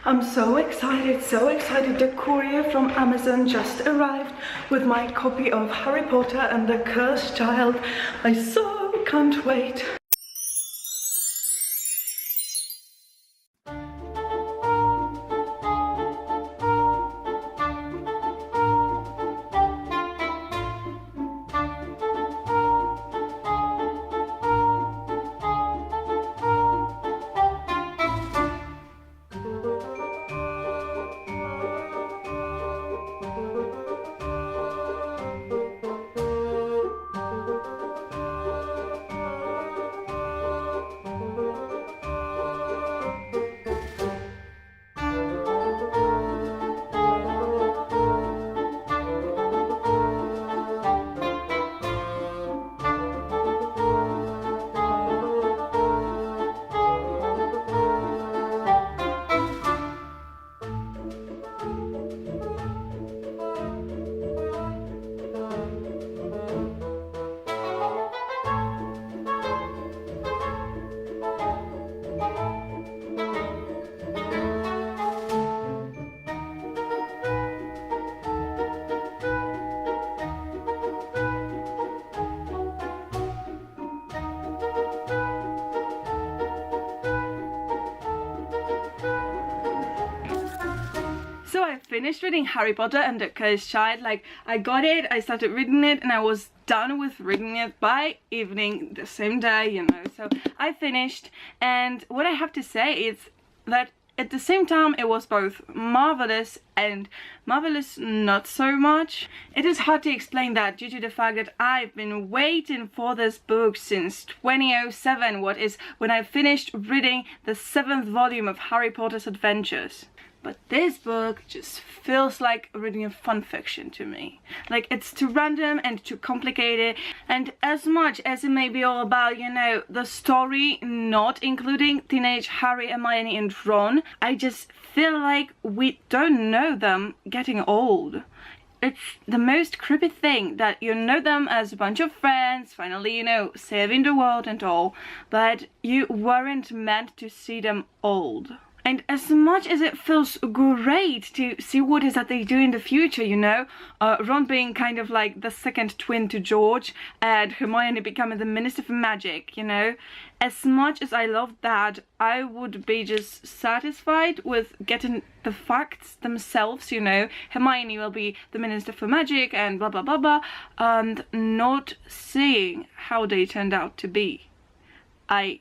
I'm so excited, so excited. The courier from Amazon just arrived with my copy of Harry Potter and the Cursed Child. I so can't wait. So I finished reading Harry Potter and the Cursed Child. Like, I got it, I started reading it, and I was done with reading it by evening the same day, you know. So I finished, and what I have to say is that at the same time it was both marvelous and marvelous not so much. It is hard to explain that due to the fact that I've been waiting for this book since 2007, what is when I finished reading the 7th volume of Harry Potter's Adventures. But this book just feels like reading a fun fiction to me. Like, it's too random and too complicated, and as much as it may be all about, you know, the story not including teenage Harry, Hermione and Ron, I just feel like we don't know them getting old. It's the most creepy thing that you know them as a bunch of friends, finally, you know, saving the world and all, but you weren't meant to see them old. And as much as it feels great to see what is that they do in the future, you know, Ron being kind of like the second twin to George and Hermione becoming the Minister for Magic, you know, as much as I love that, I would be just satisfied with getting the facts themselves, you know, Hermione will be the Minister for Magic and blah blah blah blah, and not seeing how they turned out to be. I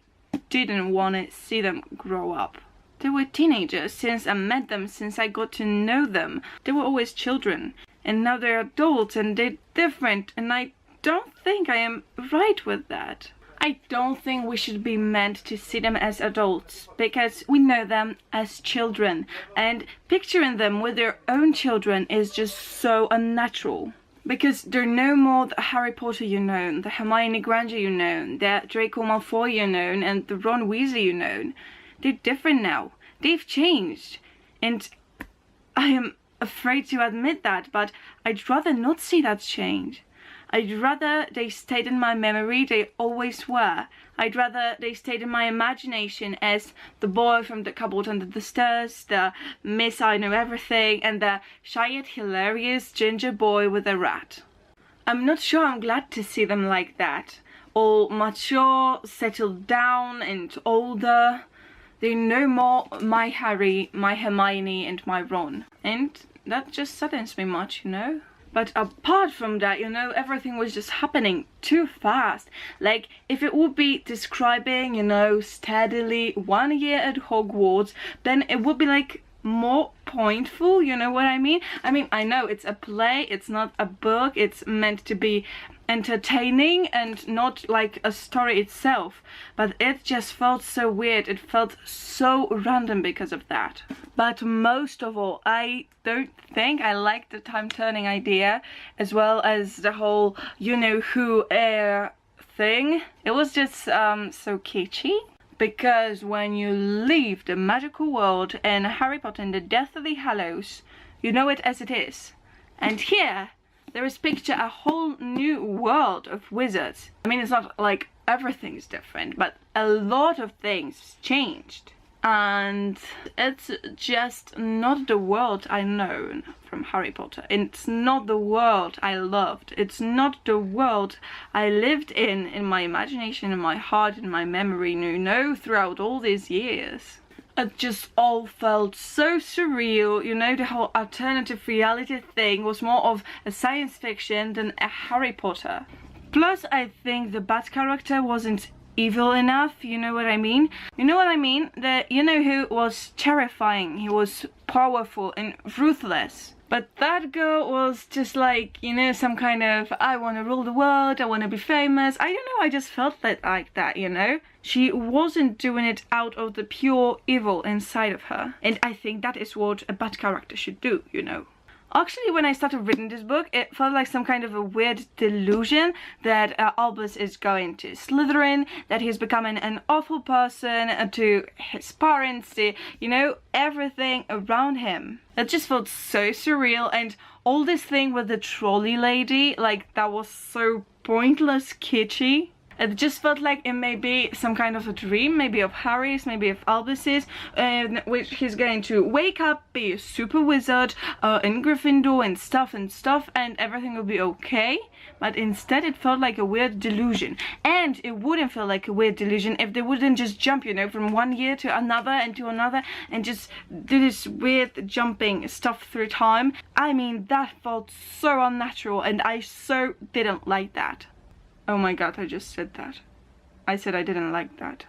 didn't want to see them grow up. They were teenagers since I met them, since I got to know them. They were always children, and now they're adults and they're different, and I don't think I am right with that. I don't think we should be meant to see them as adults, because we know them as children, and picturing them with their own children is just so unnatural. Because they're no more the Harry Potter you know, the Hermione Granger you know, the Draco Malfoy you know, and the Ron Weasley you know. They're different now. They've changed. And I am afraid to admit that, but I'd rather not see that change. I'd rather they stayed in my memory, they always were. I'd rather they stayed in my imagination as the boy from the cupboard under the stairs, the Miss I Know Everything, and the shy yet hilarious ginger boy with a rat. I'm not sure I'm glad to see them like that. All mature, settled down, and older. They're no more my Harry, my Hermione and my Ron. And that just saddens me much, you know? But apart from that, you know, everything was just happening too fast. Like, if it would be describing, you know, steadily 1 year at Hogwarts, then it would be like more pointful, you know what I mean? I mean, I know it's a play, it's not a book, it's meant to be entertaining and not like a story itself, but it just felt so weird, it felt so random because of that. But most of all, I don't think I like the time turning idea, as well as the whole you know who air thing. It was just so kitschy. Because when you leave the magical world in Harry Potter and the Deathly Hallows, you know it as it is. And here, there is pictured a whole new world of wizards. I mean, it's not like everything's different, but a lot of things changed. and it's just not the world I know from Harry Potter. It's not the world I loved. It's not the world I lived in my imagination, in my heart, in my memory, you know, throughout all these years. It just all felt so surreal, you know. The whole alternative reality thing was more of a science fiction than a Harry Potter. Plus, I think the bad character wasn't evil enough, you know what I mean? You know what I mean? You know who was terrifying, he was powerful and ruthless. But that girl was just like, you know, some kind of, I want to rule the world, I want to be famous. I don't know, I just felt like that, you know? She wasn't doing it out of the pure evil inside of her. And I think that is what a bad character should do, you know? Actually, when I started reading this book, it felt like some kind of a weird delusion that Albus is going to Slytherin, that he's becoming an awful person to his parents, to, you know, everything around him. It just felt so surreal, and all this thing with the trolley lady, like, that was so pointless kitschy. It just felt like it may be some kind of a dream, maybe of Harry's, maybe of Albus's, which he's going to wake up, be a super wizard in Gryffindor and stuff, and everything will be okay. But instead it felt like a weird delusion. And it wouldn't feel like a weird delusion if they wouldn't just jump, you know, from one year to another and to another and just do this weird jumping stuff through time. I mean, that felt so unnatural, and I so didn't like that. Oh my god, I just said that. I said I didn't like that.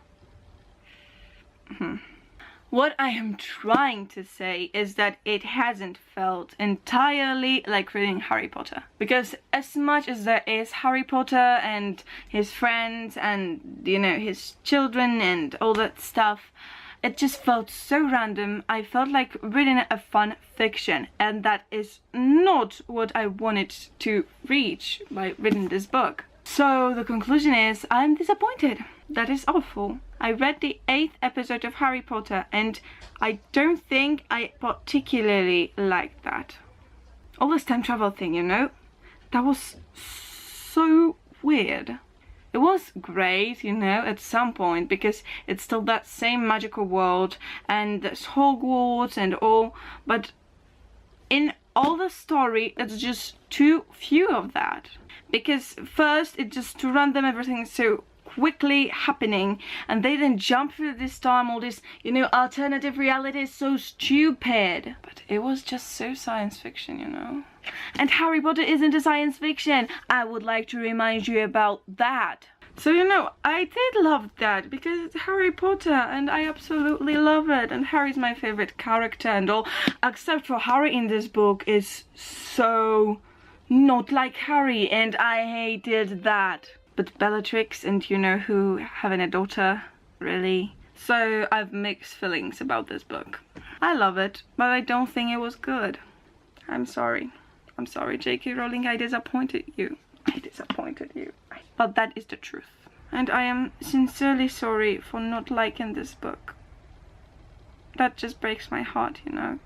What I am trying to say is that it hasn't felt entirely like reading Harry Potter. Because as much as there is Harry Potter and his friends and, you know, his children and all that stuff, it just felt so random. I felt like reading a fun fiction, and that is not what I wanted to reach by reading this book. So the conclusion is, I'm disappointed. That is awful. I read the 8th episode of Harry Potter and I don't think I particularly liked that. All this time travel thing, you know, that was so weird. It was great, you know, at some point, because it's still that same magical world and there's Hogwarts and all, but in all the story, it's just too few of that. Because first, it just to run them everything so quickly happening, and they then jump through this time, all this, you know, alternative reality is so stupid. But it was just so science fiction, you know. And Harry Potter isn't a science fiction. I would like to remind you about that. So, you know, I did love that because it's Harry Potter and I absolutely love it. And Harry's my favorite character and all, except for Harry in this book is so not like Harry, and I hated that. But Bellatrix and, you know, who having a daughter, really. So I've mixed feelings about this book. I love it, but I don't think it was good. I'm sorry. I'm sorry, J.K. Rowling, I disappointed you. But that is the truth. And I am sincerely sorry for not liking this book. That just breaks my heart, you know.